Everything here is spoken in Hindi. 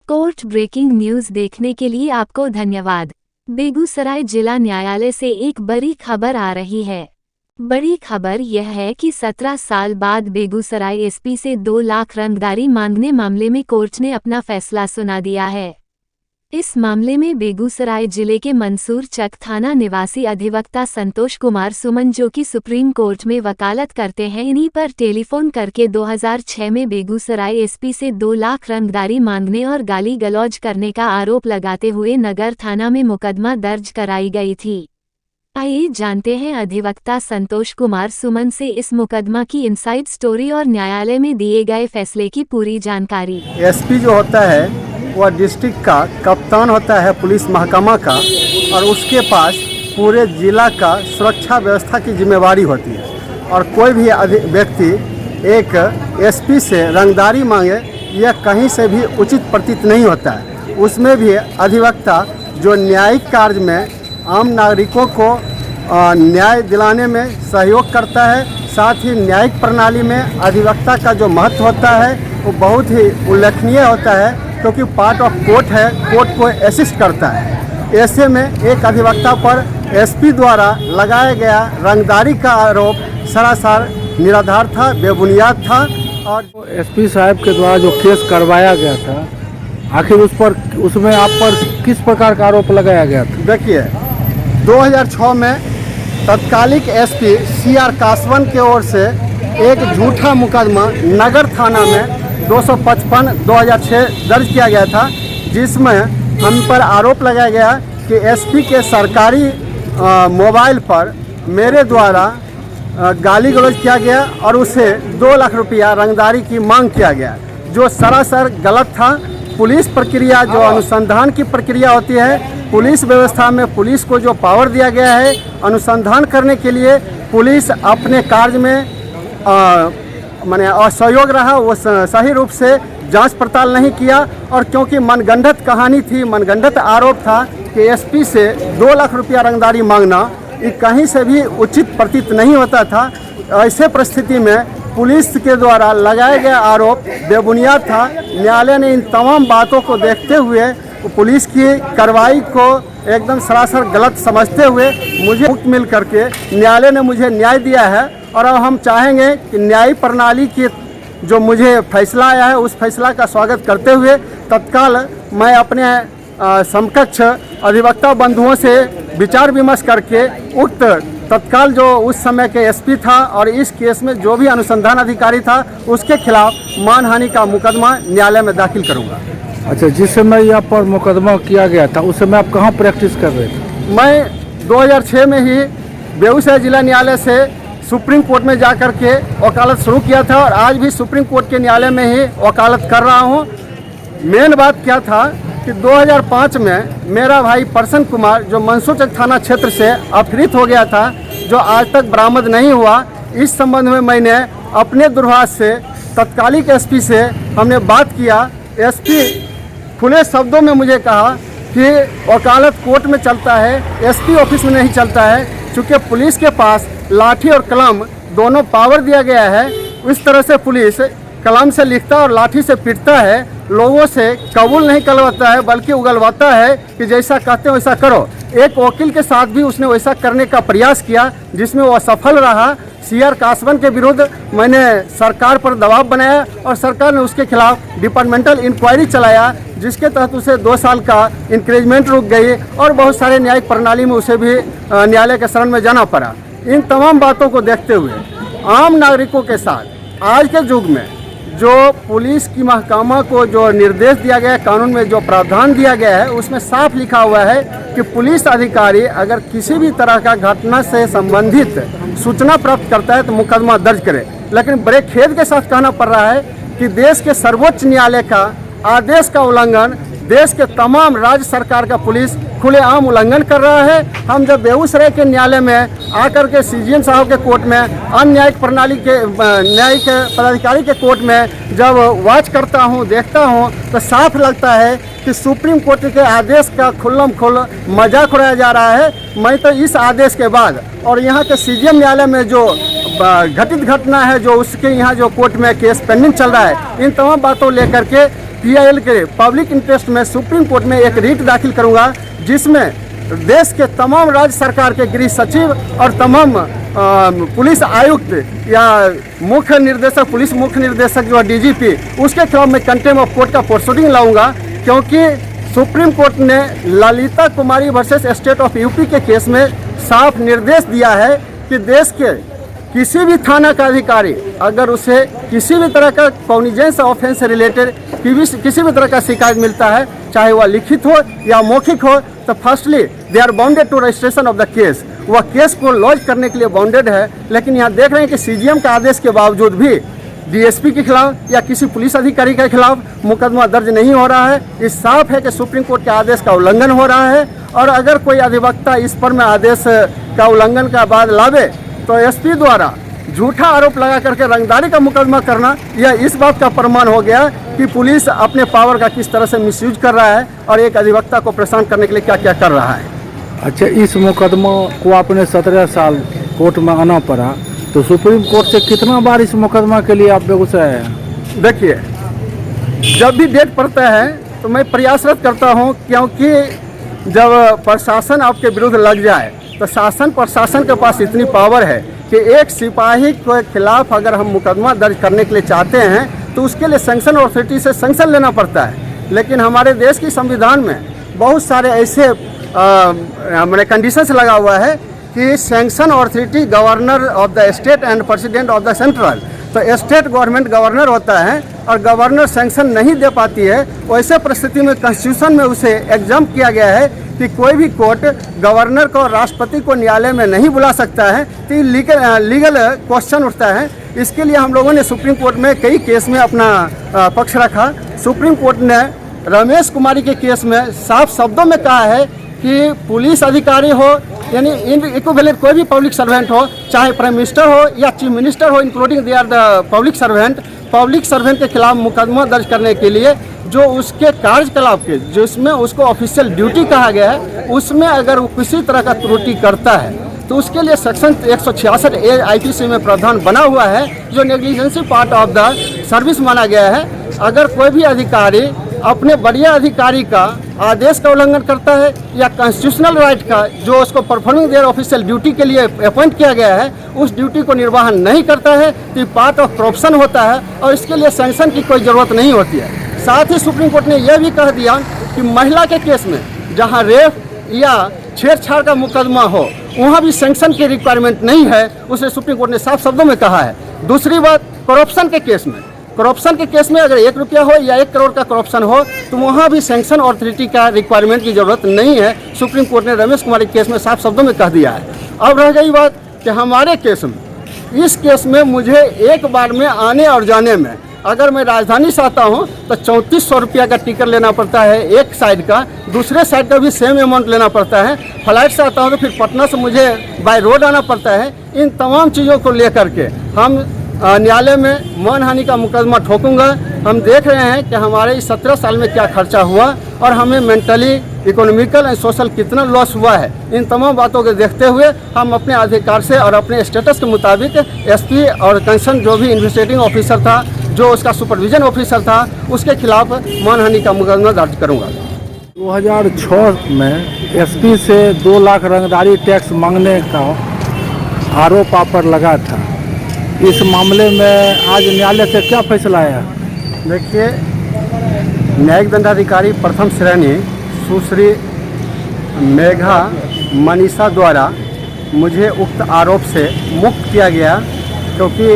कोर्ट ब्रेकिंग न्यूज देखने के लिए आपको धन्यवाद। बेगूसराय जिला न्यायालय से एक बड़ी खबर आ रही है। बड़ी खबर यह है कि 17 साल बाद बेगूसराय एसपी से 2 लाख रंगदारी मांगने मामले में कोर्ट ने अपना फैसला सुना दिया है। इस मामले में बेगूसराय जिले के मंसूर चक थाना निवासी अधिवक्ता संतोष कुमार सुमन, जो कि सुप्रीम कोर्ट में वकालत करते हैं, इन्हीं पर टेलीफोन करके 2006 में बेगूसराय एसपी से 2 लाख रंगदारी मांगने और गाली गलौज करने का आरोप लगाते हुए नगर थाना में मुकदमा दर्ज कराई गई थी। आइए जानते हैं अधिवक्ता संतोष कुमार सुमन से इस मुकदमा की इनसाइड स्टोरी और न्यायालय में दिए गए फैसले की पूरी जानकारी। एसपी जो होता है वह डिस्ट्रिक्ट का कप्तान होता है पुलिस महकमा का, और उसके पास पूरे जिला का सुरक्षा व्यवस्था की जिम्मेवारी होती है। और कोई भी व्यक्ति एक एसपी से रंगदारी मांगे यह कहीं से भी उचित प्रतीत नहीं होता है। उसमें भी अधिवक्ता जो न्यायिक कार्य में आम नागरिकों को न्याय दिलाने में सहयोग करता है, साथ ही न्यायिक प्रणाली में अधिवक्ता का जो महत्व होता है वो बहुत ही उल्लेखनीय होता है, क्योंकि पार्ट ऑफ कोर्ट है, कोर्ट को असिस्ट करता है। ऐसे में एक अधिवक्ता पर एसपी द्वारा लगाया गया रंगदारी का आरोप सरासर निराधार था, बेबुनियाद था। और एसपी साहब के द्वारा जो केस करवाया गया था, आखिर उसमें आप पर किस प्रकार का आरोप लगाया गया था? देखिए, 2006 में तत्कालिक एसपी CR कासवन की ओर से एक झूठा मुकदमा नगर थाना में 255/2006 दर्ज किया गया था, जिसमें हम पर आरोप लगाया गया कि एसपी के सरकारी मोबाइल पर मेरे द्वारा गाली गलौज किया गया और उसे 2 लाख रुपया रंगदारी की मांग किया गया, जो सरासर गलत था। पुलिस प्रक्रिया जो अनुसंधान की प्रक्रिया होती है, पुलिस व्यवस्था में पुलिस को जो पावर दिया गया है अनुसंधान करने के लिए, पुलिस अपने कार्य में माने असहयोग रहा, वो सही रूप से जांच पड़ताल नहीं किया। और क्योंकि मनगढ़ंत कहानी थी, मनगढ़ंत आरोप था कि एसपी से 2 लाख रुपया रंगदारी मांगना ये कहीं से भी उचित प्रतीत नहीं होता था। ऐसे परिस्थिति में पुलिस के द्वारा लगाया गया आरोप बेबुनियाद था। न्यायालय ने इन तमाम बातों को देखते हुए पुलिस की कार्रवाई को एकदम सरासर गलत समझते हुए मुझे मुक्त मिल करके न्यायालय ने मुझे न्याय दिया है। और अब हम चाहेंगे कि न्यायिक प्रणाली की जो मुझे फैसला आया है उस फैसला का स्वागत करते हुए तत्काल मैं अपने समकक्ष अधिवक्ता बंधुओं से विचार विमर्श करके उक्त तत्काल जो उस समय के एसपी था और इस केस में जो भी अनुसंधान अधिकारी था उसके खिलाफ मानहानि का मुकदमा न्यायालय में दाखिल करूंगा। अच्छा, जिस समय यहाँ पर मुकदमा किया गया था उस समय आप कहाँ प्रैक्टिस कर रहे थे? मैं 2006 में ही बेगूसराय जिला न्यायालय से सुप्रीम कोर्ट में जा कर के वकालत शुरू किया था और आज भी सुप्रीम कोर्ट के न्यायालय में ही वकालत कर रहा हूँ। मेन बात क्या था कि 2005 में मेरा भाई प्रसन्न कुमार जो मंसूर चक थाना क्षेत्र से अपहृत हो गया था, जो आज तक बरामद नहीं हुआ, इस संबंध में मैंने अपने दूरभाष से तत्कालिक एसपी से हमने बात किया। एसपी खुले शब्दों में मुझे कहा कि वकालत कोर्ट में चलता है, एसपी ऑफिस में नहीं चलता है, क्योंकि पुलिस के पास लाठी और कलम दोनों पावर दिया गया है। इस तरह से पुलिस कलम से लिखता और लाठी से पीटता है, लोगों से कबूल नहीं करवाता है बल्कि उगलवाता है कि जैसा कहते हो वैसा करो। एक वकील के साथ भी उसने वैसा करने का प्रयास किया जिसमें वो असफल रहा। CR कासवन के विरुद्ध मैंने सरकार पर दबाव बनाया और सरकार ने उसके खिलाफ डिपार्टमेंटल इंक्वायरी चलाया, जिसके तहत उसे 2 साल का इंक्रीजमेंट रुक गई और बहुत सारे न्यायिक प्रणाली में उसे भी न्यायालय के शरण में जाना पड़ा। इन तमाम बातों को देखते हुए आम नागरिकों के साथ आज के युग में जो पुलिस की महकमा को जो निर्देश दिया गया है, कानून में जो प्रावधान दिया गया है, उसमें साफ लिखा हुआ है कि पुलिस अधिकारी अगर किसी भी तरह का घटना से संबंधित सूचना प्राप्त करता है तो मुकदमा दर्ज करे। लेकिन बड़े खेद के साथ कहना पड़ रहा है कि देश के सर्वोच्च न्यायालय का आदेश का उल्लंघन देश के तमाम राज्य सरकार का पुलिस खुलेआम उल्लंघन कर रहा है। हम जब बेगूसराय के न्यायालय में आकर के CGM साहब के कोर्ट में, अन्य न्यायिक प्रणाली के न्यायिक पदाधिकारी के कोर्ट में जब वॉच करता हूँ, देखता हूँ, तो साफ लगता है कि सुप्रीम कोर्ट के आदेश का खुल्लम खुल्ल मजाक उड़ाया जा रहा है। मैं तो इस आदेश के बाद और यहाँ के CGM न्यायालय में जो घटित घटना है, जो उसके यहाँ जो कोर्ट में केस पेंडिंग चल रहा है, इन तमाम बातों लेकर के PIL के पब्लिक इंटरेस्ट में सुप्रीम कोर्ट में एक रिट दाखिल करूंगा, जिसमें देश के तमाम राज्य सरकार के गृह सचिव और तमाम पुलिस आयुक्त या मुख्य निर्देशक, पुलिस मुख्य निर्देशक जो है DGP, उसके खिलाफ मैं कंटेम्प्ट ऑफ कोर्ट का प्रोसीडिंग लाऊंगा, क्योंकि सुप्रीम कोर्ट ने ललिता कुमारी वर्सेस स्टेट ऑफ यूपी के केस में साफ निर्देश दिया है कि देश के किसी भी थाना का अधिकारी अगर उसे किसी भी तरह का कॉग्निजेंस ऑफेंस से रिलेटेड किसी भी तरह का शिकायत मिलता है, चाहे वह लिखित हो या मौखिक हो, तो firstly they are bounded to registration of the case. वह केस को लॉन्च करने के लिए बाउंडेड है। लेकिन यहाँ देख रहे हैं कि CGM के आदेश के बावजूद भी DSP के खिलाफ या किसी पुलिस अधिकारी के खिलाफ मुकदमा दर्ज नहीं हो रहा है। ये साफ है कि सुप्रीम कोर्ट के आदेश का उल्लंघन हो रहा है, और अगर कोई अधिवक्ता इस पर में आदेश का उल्लंघन का बाद लावे तो SP द्वारा झूठा आरोप लगा करके रंगदारी का मुकदमा करना, यह इस बात का प्रमाण हो गया कि पुलिस अपने पावर का किस तरह से मिसयूज कर रहा है और एक अधिवक्ता को परेशान करने के लिए क्या क्या कर रहा है। अच्छा, इस मुकदमा को आपने 17 साल कोर्ट में आना पड़ा, तो सुप्रीम कोर्ट से कितना बार इस मुकदमा के लिए आप बेगूसराय आए? देखिए, जब भी डेट पड़ता है तो मैं प्रयासरत करता हूं, क्योंकि जब प्रशासन आपके विरुद्ध लग जाए तो शासन प्रशासन के पास इतनी पावर है कि एक सिपाही के खिलाफ अगर हम मुकदमा दर्ज करने के लिए चाहते हैं तो उसके लिए सैंक्शन अथॉरिटी से सैंक्शन लेना पड़ता है। लेकिन हमारे देश की संविधान में बहुत सारे ऐसे मैंने कंडीशंस लगा हुआ है कि sanction authority governor of the state and president of the central, तो स्टेट गवर्नमेंट गवर्नर होता है और गवर्नर सैंक्शन नहीं दे पाती है। वैसे परिस्थिति में कॉन्स्टिट्यूशन में उसे एग्जाम किया गया है कि कोई भी कोर्ट गवर्नर को, राष्ट्रपति को न्यायालय में नहीं बुला सकता है। तो ये लीगल क्वेश्चन उठता है। इसके लिए हम लोगों ने सुप्रीम कोर्ट में कई केस में अपना पक्ष रखा। सुप्रीम कोर्ट ने रमेश कुमारी के केस में साफ शब्दों में कहा है कि पुलिस अधिकारी हो, यानी इक्विवेलेंट कोई भी पब्लिक सर्वेंट हो, चाहे प्राइम मिनिस्टर हो या चीफ मिनिस्टर हो, including they are the public servant के खिलाफ मुकदमा दर्ज करने के लिए जो उसके कार्यकलाप के जिसमें उसको ऑफिशियल ड्यूटी कहा गया है, उसमें अगर वो किसी तरह का त्रुटि करता है तो उसके लिए सेक्शन 166A IPC में प्रावधान बना हुआ है, जो negligence part of the service माना गया है। अगर कोई भी अधिकारी अपने बढ़िया अधिकारी का आदेश का उल्लंघन करता है या कॉन्स्टिट्यूशनल राइट का, जो उसको परफॉर्मिंग देयर ऑफिशियल ड्यूटी के लिए अपॉइंट किया गया है, उस ड्यूटी को निर्वहन नहीं करता है तो पार्ट ऑफ करप्शन होता है और इसके लिए सैंक्शन की कोई ज़रूरत नहीं होती है। साथ ही सुप्रीम कोर्ट ने यह भी कह दिया कि महिला के केस में जहां रेप या छेड़छाड़ का मुकदमा हो, वहां भी सैंक्शन की रिक्वायरमेंट नहीं है, उसे सुप्रीम कोर्ट ने साफ शब्दों में कहा है। दूसरी बात, करप्शन के केस में अगर 1 रुपया हो या 1 करोड़ का करप्शन हो तो वहाँ भी सैंक्शन अथॉरिटी का रिक्वायरमेंट की ज़रूरत नहीं है। सुप्रीम कोर्ट ने रमेश कुमारी केस में साफ शब्दों में कह दिया है। अब रह गई बात कि हमारे केस में, इस केस में मुझे एक बार में आने और जाने में, अगर मैं राजधानी से आता हूँ तो 3400 रुपया का टिकट लेना पड़ता है एक साइड का, दूसरे साइड का भी सेम अमाउंट लेना पड़ता है। फ्लाइट से आता हूँ तो फिर पटना से मुझे बाय रोड आना पड़ता है। इन तमाम चीज़ों को लेकर के हम न्यायालय में मानहानि का मुकदमा ठोकूंगा। हम देख रहे हैं कि हमारे इस 17 साल में क्या खर्चा हुआ और हमें मेंटली, इकोनॉमिकल एंड सोशल कितना लॉस हुआ है। इन तमाम बातों को देखते हुए हम अपने अधिकार से और अपने स्टेटस के मुताबिक SP और कंसर्न जो भी इन्वेस्टिगेटिंग ऑफिसर था, जो उसका सुपरविजन ऑफिसर था, उसके खिलाफ मानहानि का मुकदमा दर्ज करूँगा। 2006 में SP से 2 लाख रंगदारी टैक्स मांगने का आरोप आप पर लगा था। इस मामले में आज न्यायालय से क्या फैसला आया? देखिए, न्यायिक दंडाधिकारी प्रथम श्रेणी सुश्री मेघा मनीषा द्वारा मुझे उक्त आरोप से मुक्त किया गया, क्योंकि